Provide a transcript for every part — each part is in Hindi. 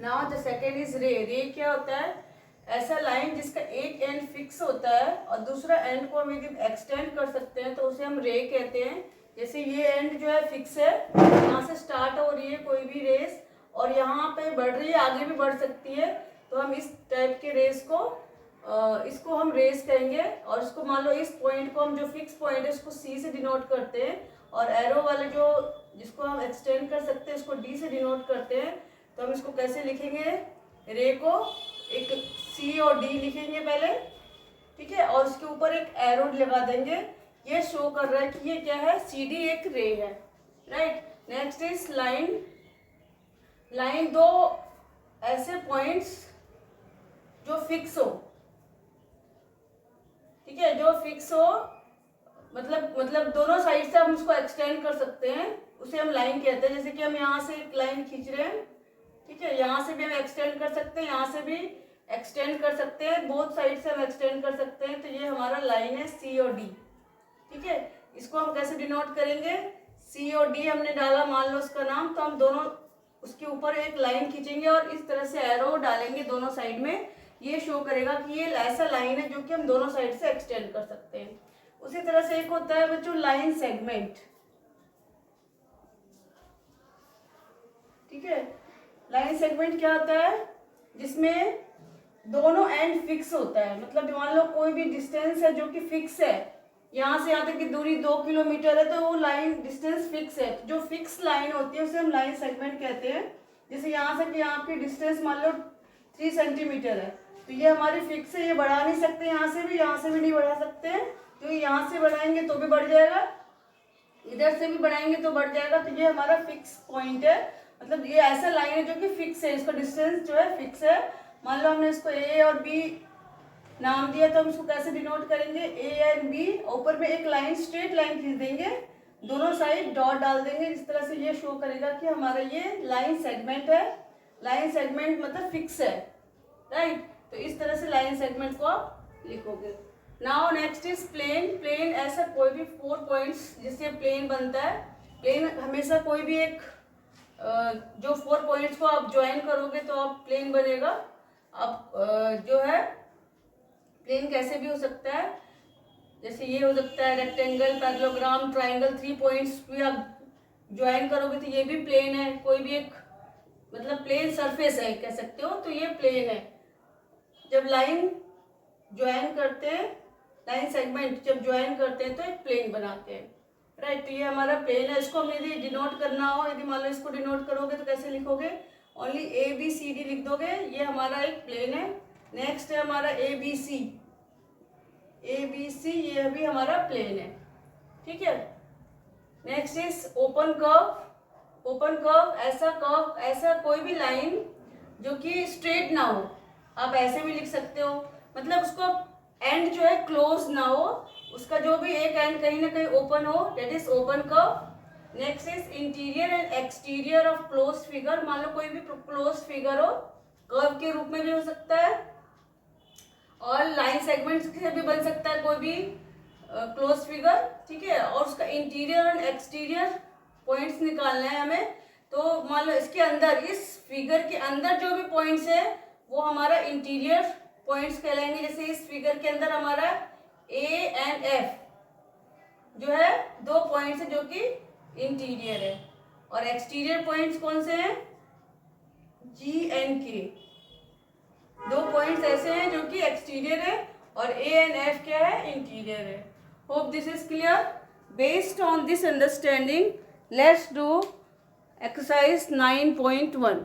नाउ द सेकेंड इज रे। रे क्या होता है? ऐसा लाइन जिसका एक एंड फिक्स होता है और दूसरा एंड को हम यदि एक्सटेंड कर सकते हैं तो उसे हम रे कहते हैं। जैसे ये एंड जो है फिक्स है, यहाँ से स्टार्ट हो रही है कोई भी रेस और यहाँ पे बढ़ रही है, आगे भी बढ़ सकती है, तो हम इस टाइप के रेस को इसको हम रेस कहेंगे। और इसको मान लो इस पॉइंट को हम जो फिक्स पॉइंट है इसको सी से डिनोट करते हैं और एरो वाले जो जिसको हम एक्सटेंड कर सकते हैं इसको डी से डिनोट करते हैं। तो हम इसको कैसे लिखेंगे? रे को एक सी और डी लिखेंगे पहले, ठीक है, और उसके ऊपर एक एरो लगा देंगे। ये शो कर रहा है कि ये क्या है? सी डी एक रे है, right. Next is line. Line दो ऐसे पॉइंट्स जो फिक्स हो, ठीक है, जो फिक्स हो, मतलब दोनों साइड से हम उसको एक्सटेंड कर सकते हैं, उसे हम लाइन कहते हैं। जैसे कि हम यहाँ से एक लाइन खींच रहे हैं, ठीक है, यहाँ से भी हम एक्सटेंड कर सकते हैं, यहाँ से भी एक्सटेंड कर सकते हैं, बोथ साइड से हम एक्सटेंड कर सकते हैं। तो ये हमारा लाइन है सी और डी, ठीक है। इसको हम कैसे डिनोट करेंगे? सी और डी हमने डाला, मान लो उसका नाम, तो हम दोनों उसके ऊपर एक लाइन खींचेंगे और इस तरह से एरो डालेंगे दोनों साइड में। ये शो करेगा कि ये ऐसा लाइन है जो कि हम दोनों साइड से एक्सटेंड कर सकते हैं। उसी तरह से एक होता है बच्चों लाइन सेगमेंट, ठीक है। लाइन सेगमेंट क्या होता है? जिसमें दोनों एंड फिक्स होता है, मतलब मान लो कोई भी डिस्टेंस है जो कि फिक्स है, यहाँ से यहाँ तक की दूरी 2 किलोमीटर है, तो वो लाइन डिस्टेंस फिक्स है। जो फिक्स लाइन होती है उसे हम लाइन सेगमेंट कहते हैं। जैसे यहाँ से कि यहाँ की डिस्टेंस मान लो 3 सेंटीमीटर है, तो ये हमारी फिक्स है, ये बढ़ा नहीं सकते, यहाँ से भी नहीं बढ़ा सकते, क्योंकि यहाँ से बढ़ाएंगे तो भी बढ़ जाएगा, इधर से भी बढ़ाएंगे तो बढ़ जाएगा। तो ये हमारा फिक्स पॉइंट है, मतलब ये ऐसा लाइन है जो कि फिक्स है, इसका डिस्टेंस जो है फिक्स है। मान लो हमने इसको ए और बी नाम दिया, तो हम इसको कैसे डिनोट करेंगे? ए एंड बी, ऊपर में एक लाइन स्ट्रेट लाइन खींच देंगे, दोनों साइड डॉट डाल देंगे, इस तरह से ये शो करेगा कि हमारा ये लाइन सेगमेंट है। लाइन सेगमेंट मतलब फिक्स है, राइट। तो इस तरह से लाइन सेगमेंट को आप लिखोगे। Now next is plane. Plane ऐसा कोई भी 4 पॉइंट्स जिससे प्लेन बनता है। प्लेन हमेशा कोई भी एक जो 4 पॉइंट्स को आप ज्वाइन करोगे तो आप प्लेन बनेगा। अब जो है प्लेन कैसे भी हो सकता है, जैसे ये हो सकता है रेक्टेंगल, पैरेललोग्राम, ट्राइंगल, 3 पॉइंट्स भी आप ज्वाइन करोगे तो ये भी प्लेन है। कोई भी एक मतलब प्लेन सरफेस है कह सकते हो, तो ये प्लेन है। जब लाइन ज्वाइन करते हैं, लाइन सेगमेंट जब ज्वाइन करते हैं तो एक प्लेन बनाते हैं, राइट। तो ये हमारा प्लेन है। इसको हम यदि डिनोट करना हो, यदि मान लो इसको डिनोट करोगे तो कैसे लिखोगे? Only A B C D लिख दोगे, ये हमारा एक प्लेन है। नेक्स्ट है हमारा ए बी सी, ये भी हमारा प्लेन है, ठीक है। Next is open curve. Open curve ऐसा कोई भी लाइन जो कि स्ट्रेट ना हो, आप ऐसे भी लिख सकते हो, मतलब उसको एंड जो है क्लोज ना हो, उसका जो भी एक एंड कहीं ना कहीं ओपन हो, that is open curve. Next is interior and exterior of close figure. मान लो कोई भी क्लोज फिगर हो, कर्व के रूप में भी हो सकता है और लाइन सेगमेंट से भी बन सकता है कोई भी क्लोज फिगर, ठीक है। और उसका इंटीरियर एंड एक्सटीरियर पॉइंट्स निकालना है हमें। तो मान लो इसके अंदर, इस फिगर के अंदर जो भी पॉइंट्स है वो हमारा इंटीरियर पॉइंट्स कहलाएंगे। जैसे इस फिगर के अंदर हमारा ए एंड एफ जो है 2 पॉइंट्स है जो कि इंटीरियर है, और एक्सटीरियर पॉइंट्स कौन से हैं? जी एंड के, 2 पॉइंट्स ऐसे हैं जो कि एक्सटीरियर है, और ए एंड एफ क्या है? इंटीरियर है। Hope this is clear. Based on this understanding let's do exercise 9.1.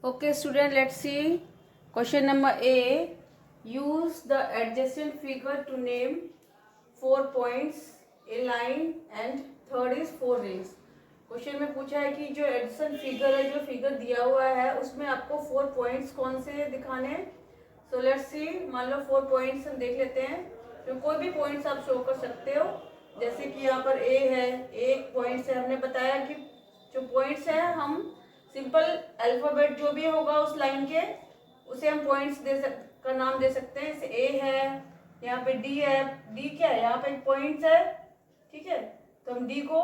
Okay student, let's see question number A. Use the adjacent figure to name 4 points, a line and third is 4 rays. Question में पूछा है कि जो एडिशन फिगर है, जो फिगर दिया हुआ है उसमें आपको 4 पॉइंट्स कौन से दिखाने हैं। सो लेट्स सी, मान लो 4 पॉइंट्स हम देख लेते हैं। तो कोई भी पॉइंट्स आप शो कर सकते हो, जैसे कि यहाँ पर ए है, एक पॉइंट से हमने बताया कि जो पॉइंट्स है हम सिंपल अल्फाबेट जो भी होगा उस लाइन के उसे हम पॉइंट्स का नाम दे सकते हैं। जैसे ए है, यहाँ पे डी है, डी क्या है? यहाँ पे एक पॉइंट्स है, ठीक है, तो हम डी को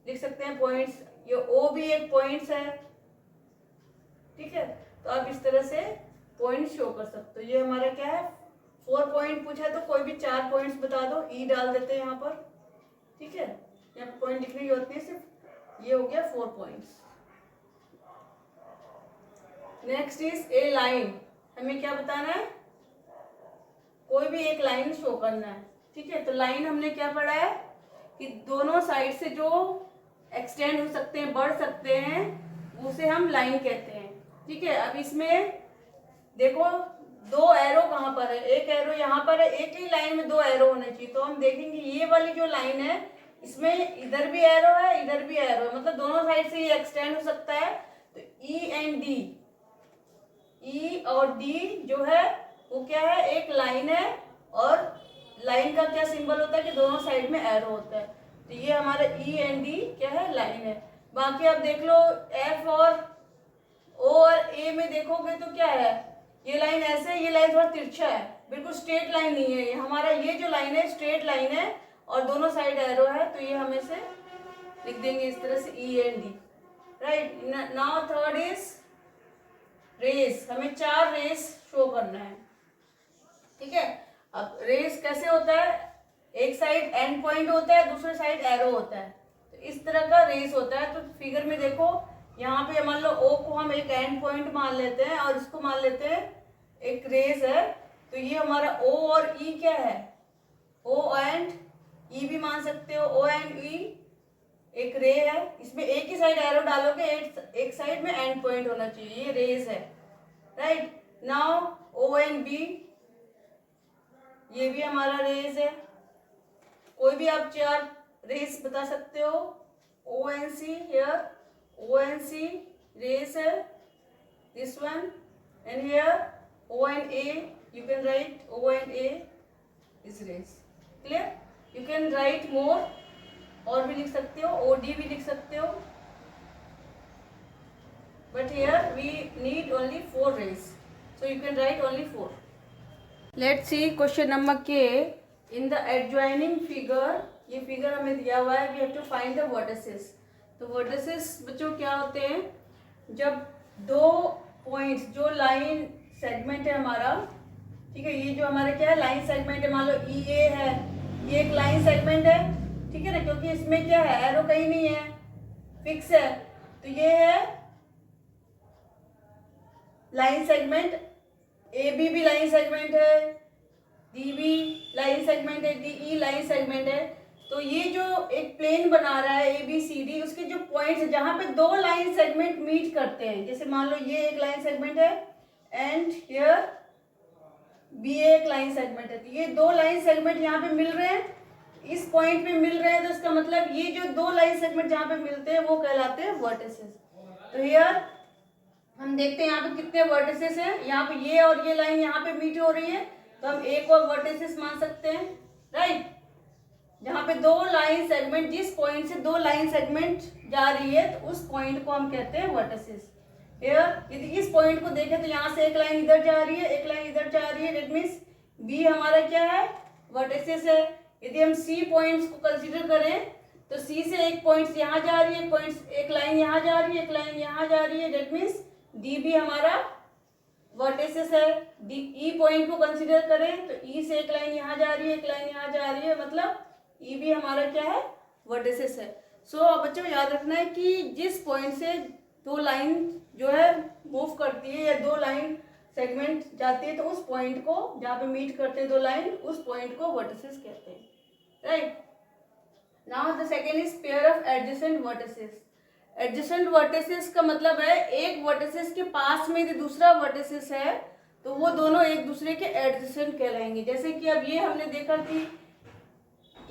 लिख सकते हैं पॉइंट्स। ये ओ भी एक पॉइंट्स है, ठीक है, तो आप इस तरह से पॉइंट शो कर सकते हो। ये हमारा क्या है, 4 पॉइंट पूछा है तो कोई भी 4 पॉइंट्स बता दो, ई डाल देते हैं यहाँ पर। ठीक है, यहाँ पर पॉइंट लिखने की जरूरत नहीं, सिर्फ ये हो गया 4 points. Next is a line. हमें क्या बताना है, कोई भी एक लाइन शो करना है। ठीक है, तो लाइन हमने क्या पढ़ा है कि दोनों साइड से जो एक्सटेंड हो सकते हैं, बढ़ सकते हैं, उसे हम लाइन कहते हैं। ठीक है, अब इसमें देखो 2 एरो कहाँ पर है, एक एरो यहाँ पर है, एक ही लाइन में 2 एरो होने चाहिए। तो हम देखेंगे ये वाली जो लाइन है इसमें इधर भी एरो है, इधर भी एरो है, मतलब दोनों साइड से ये एक्सटेंड हो सकता है। तो ई एंड डी, ई और डी जो है वो क्या है, एक लाइन है, और लाइन का क्या सिंबल होता है कि दोनों साइड में एरो होता है। तो ये हमारा ई एंड डी क्या है, लाइन है। बाकी आप देख लो एफ और ओ और ए में देखोगे तो क्या है, ये लाइन ऐसे, ये लाइन थोड़ा तिरछा है, बिल्कुल स्ट्रेट लाइन नहीं है। ये हमारा ये जो लाइन है स्ट्रेट लाइन है और दोनों साइड एरो है, तो ये हमें से लिख देंगे इस तरह से E and D. Right, now third is rays. हमें 4 रेस शो करना है। ठीक है, अब रेस कैसे होता है, एक साइड एंड पॉइंट होता है, दूसरे साइड एरो होता है, तो इस तरह का रेस होता है। तो फिगर में देखो यहाँ पे मान लो ओ को हम एक एंड पॉइंट मान लेते हैं और इसको मान लेते हैं एक रेस है। तो ये हमारा ओ और ई क्या है, ओ एंड ई भी मान सकते हो, ओ एंड ई एक रे है, इसमें एक ही साइड एरो डालोगे, एक साइड में एंड पॉइंट होना चाहिए, ये रेस है। Right, now O and B, ये भी हमारा रेस है। कोई भी आप 4 रेस बता सकते हो। O and C, here O and C rays है, this one, and here O and A, you can write O and A is rays. Clear, you can write more, और भी लिख सकते हो, ओ डी भी लिख सकते हो, but here we need only 4 rays, so you can write only 4. Let's see question number K. In the adjoining figure, ये फिगर हमें दिया हुआ है, we have to find the vertices. तो vertices बच्चों क्या होते हैं, जब 2 पॉइंट्स, जो लाइन सेगमेंट है हमारा, ठीक है, ये जो हमारा क्या है लाइन सेगमेंट है, मान लो ई ए है, ये एक लाइन सेगमेंट है, ठीक है ना, क्योंकि इसमें क्या है, एरो कहीं नहीं है, फिक्स है। तो ये है लाइन सेगमेंट, ए बी भी लाइन सेगमेंट है, डी बी लाइन सेगमेंट है, डी ई लाइन सेगमेंट है। तो ये जो एक प्लेन बना रहा है ए बी सी डी, उसके जो पॉइंट्स जहाँ पे 2 लाइन सेगमेंट मीट करते हैं, जैसे मान लो ये एक लाइन सेगमेंट है एंड हियर बी एक लाइन सेगमेंट है, तो ये 2 लाइन सेगमेंट यहाँ पे मिल रहे हैं, इस पॉइंट पे मिल रहे हैं, तो इसका मतलब ये जो 2 लाइन सेगमेंट जहाँ पे मिलते हैं वो कहलाते हैं वर्टिसेस। तो हियर हम देखते हैं यहाँ पे कितने वर्टिसेस हैं, यहाँ पे ये और ये लाइन यहाँ पे मीट हो रही है, तो हम एक और वर्टिसेस मान सकते हैं। राइट, जहाँ पे 2 लाइन सेगमेंट, जिस पॉइंट से 2 लाइन सेगमेंट जा रही है, तो उस पॉइंट को हम कहते हैं वर्टिसेस। हियर यदि इस पॉइंट को देखें तो यहाँ से एक लाइन इधर जा रही है, एक लाइन इधर जा रही है, दैट मीन्स बी हमारा क्या है, वर्टिसेस है। यदि हम सी पॉइंट्स को कंसीडर करें तो सी से एक पॉइंट यहाँ जा रही है, एक लाइन यहाँ जा रही है, एक लाइन यहाँ जा रही है, दैट मीन्स डी भी हमारा वर्टिसेस है। डी ई पॉइंट को कंसीडर करें तो ई से एक लाइन यहाँ जा रही है, एक लाइन यहाँ जा रही है, मतलब ई भी हमारा क्या है, वर्टिसेस है। सो बच्चों याद रखना है कि जिस पॉइंट से 2 लाइन जो है मूव करती है या 2 लाइन सेगमेंट जाती है, तो उस पॉइंट को जहाँ पे मीट करते हैं 2 लाइन, उस पॉइंट को वर्टिसेस कहते हैं। Right, now the second is pair of adjacent vertices. Adjacent vertices का मतलब है एक वर्टिसेस के पास में यदि दूसरा वर्टिसेस है तो वो दोनों एक दूसरे के एडजेसेंट कहलाएंगे। जैसे कि अब ये हमने देखा कि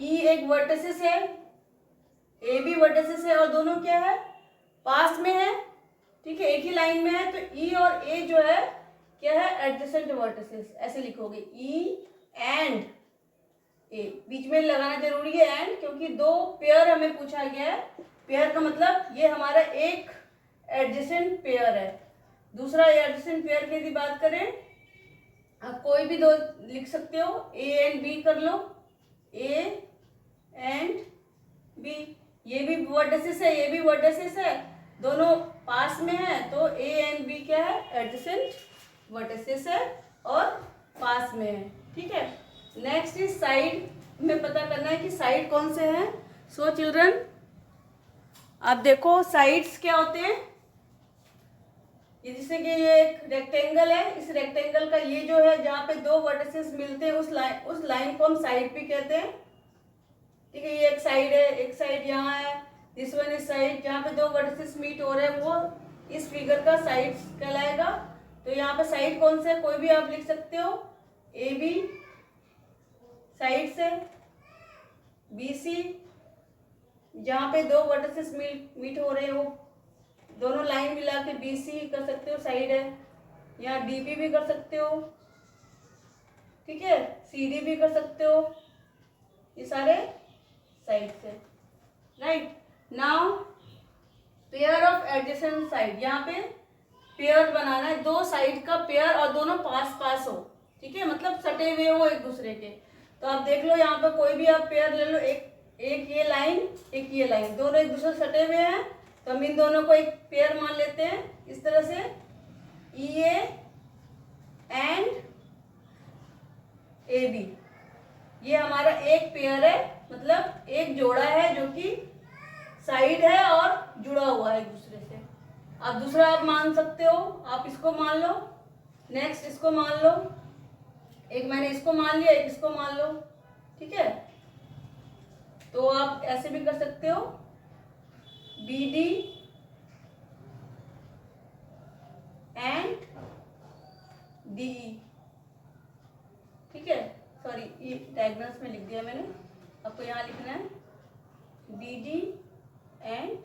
ई एक वर्टिसेस है, ए भी वर्टिसेस है, और दोनों क्या है, पास में है, ठीक है, एक ही लाइन में है। तो ई और ए जो है क्या है, एडजेसेंट वर्टिसेस। ऐसे लिखोगे ई एंड ए, बीच में लगाना जरूरी है एंड, क्योंकि 2 पेयर हमें पूछा गया है। पेयर का मतलब ये हमारा एक एडजेसेंट पेयर है। दूसरा एडजेसेंट पेयर की यदि बात करें, आप कोई भी 2 लिख सकते हो, ए एंड बी कर लो, ए एंड बी, ये भी वर्टिसेस है, ये भी वर्टिसेस है, दोनों पास में है तो ए एंड बी क्या है, एडजेसेंट वर्टिसेस है और पास में है, ठीक है। नेक्स्ट इज साइड, में पता करना है कि साइड कौन से हैं। सो चिल्ड्रन आप देखो साइड्स क्या होते हैं, जैसे कि ये एक रेक्टेंगल है, इस रेक्टेंगल का ये जो है जहाँ पे दो वर्टिसेस मिलते हैं उस लाइन को हम साइड भी कहते हैं, ठीक है। ये एक साइड है, एक साइड यहाँ है, दिस वन इज साइड, जहाँ पे दो वर्टिसेस मीट हो रहे हैं वो इस फिगर का साइड कहलाएगा। तो यहाँ पे साइड कौन से है, कोई भी आप लिख सकते हो, ए बी साइड से, बी सी जहाँ पे दो वर्टिसेस मीट हो रहे हो दोनों लाइन मिला के बी सी कर सकते हो, साइड है। यहाँ डी बी भी कर सकते हो, ठीक है, सी डी भी कर सकते हो, ये सारे साइड से, right. Now pair of adjacent side, यहाँ पे पेयर बनाना है, दो साइड का पेयर और दोनों पास पास हो, ठीक है, मतलब सटे हुए हो एक दूसरे के। तो आप देख लो यहाँ पे कोई भी आप पेयर ले लो, एक ये लाइन एक ये लाइन, दोनों एक दूसरे सटे हुए हैं, तो हम इन दोनों को एक पेयर मान लेते हैं इस तरह से, ई ए एंड ए बी, ये हमारा एक पेयर है, मतलब एक जोड़ा है जो कि साइड है और जुड़ा हुआ है एक दूसरे से। आप दूसरा आप मान सकते हो, आप इसको मान लो, नेक्स्ट इसको मान लो, एक मैंने इसको मान लिया, एक इसको मान लो, ठीक है। तो आप ऐसे भी कर सकते हो, B D and D E, ठीक है, सॉरी ये डायग्राम्स में लिख दिया मैंने, आपको यहाँ लिखना है B D and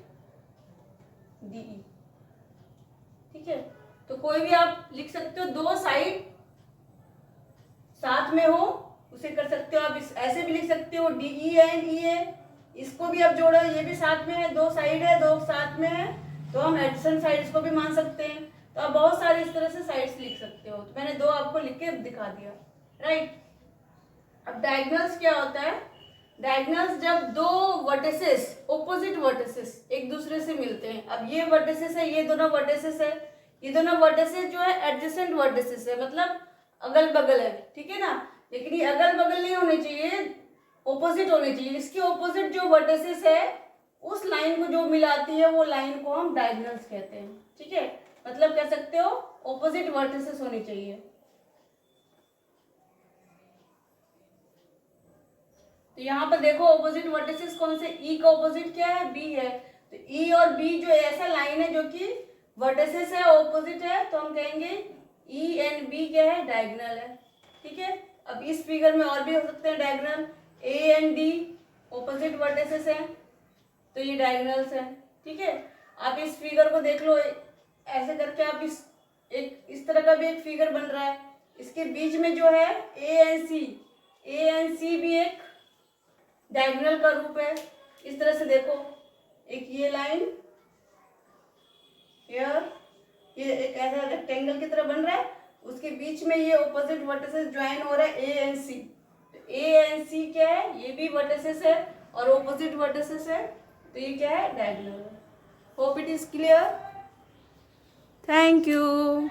D E, ठीक है। तो कोई भी आप लिख सकते हो, दो साइड साथ में हो उसे कर सकते हो आप, ऐसे भी लिख सकते हो डी ई एंड ई ए, इसको भी आप जोड़ो, ये भी साथ में है, दो साइड है, दो साथ में है, तो हम एडजेसेंट साइड्स को भी मान सकते हैं। तो आप बहुत सारे इस तरह से साइड्स लिख सकते हो, तो मैंने दो आपको लिख के दिखा दिया, राइट। अब डायगोनल्स क्या होता है, डायगोनल्स जब दो वर्टिसेस, ऑपोजिट वर्टिसेस एक दूसरे से मिलते हैं। अब ये वर्टिसेस है, ये दोनों वर्टिसेस है, ये दोनों वर्टिसेस जो है एडजेसेंट वर्टिसेस है, मतलब अगल बगल है, ठीक है ना। लेकिन ये अगल बगल नहीं होने चाहिए, ऑपोजिट होने चाहिए। इसके ऑपोजिट जो वर्टिसेस है उस लाइन को जो मिलाती है वो लाइन को हम डायगोनल्स कहते हैं, ठीक है। मतलब कह सकते हो ऑपोजिट वर्टिसेस होनी चाहिए। तो यहाँ पर देखो ऑपोजिट वर्टिसेस कौन से, ई का ऑपोजिट क्या है, बी है। तो ई और बी जो ऐसा लाइन है जो कि वर्टिसेस है, ऑपोजिट है, तो हम कहेंगे ई एंड बी क्या है, डायगोनल है, ठीक है। अब इस फिगर में और भी हो सकते हैं diagonal, A and D opposite vertices हैं, तो ये डायगोनल्स हैं, ठीक है। आप इस फिगर को देख लो, ऐसे करके आप इस तरह का भी एक फिगर बन रहा है, इसके बीच में जो है ए एंड सी भी एक डायगोनल का रूप है। इस तरह से देखो, एक ये लाइन ये एक ऐसा रेक्टेंगल की तरह बन रहा है, उसके बीच में ये ऑपोजिट वर्टिसेस ज्वाइन हो रहा है A and C. A and सी क्या है, ये भी वर्टिसेस है और ऑपोजिट वर्टिसेस है, तो ये क्या है, डायगोनल है। Hope it is clear, thank you.